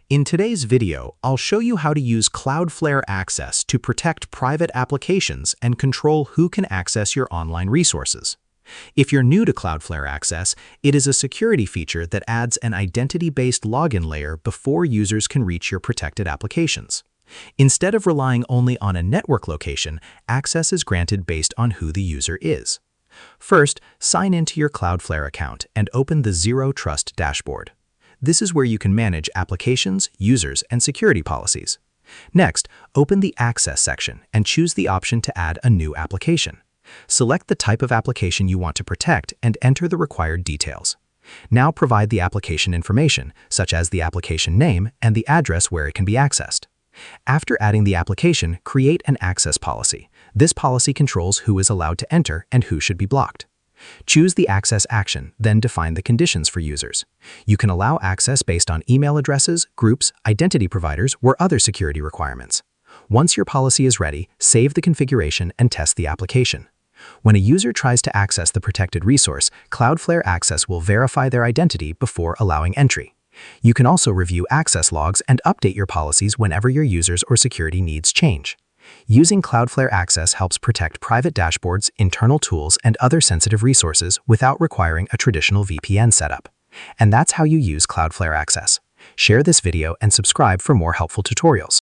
In today's video, I'll show you how to use Cloudflare Access to protect private applications and control who can access your online resources. If you're new to Cloudflare Access, it is a security feature that adds an identity-based login layer before users can reach your protected applications. Instead of relying only on a network location, access is granted based on who the user is. First, sign into your Cloudflare account and open the Zero Trust dashboard. This is where you can manage applications, users, and security policies. Next, open the Access section and choose the option to add a new application. Select the type of application you want to protect and enter the required details. Now provide the application information, such as the application name and the address where it can be accessed. After adding the application, create an access policy. This policy controls who is allowed to enter and who should be blocked. Choose the access action, then define the conditions for users. You can allow access based on email addresses, groups, identity providers, or other security requirements. Once your policy is ready, save the configuration and test the application. When a user tries to access the protected resource, Cloudflare Access will verify their identity before allowing entry. You can also review access logs and update your policies whenever your users or security needs change. Using Cloudflare Access helps protect private dashboards, internal tools, and other sensitive resources without requiring a traditional VPN setup. And that's how you use Cloudflare Access. Share this video and subscribe for more helpful tutorials.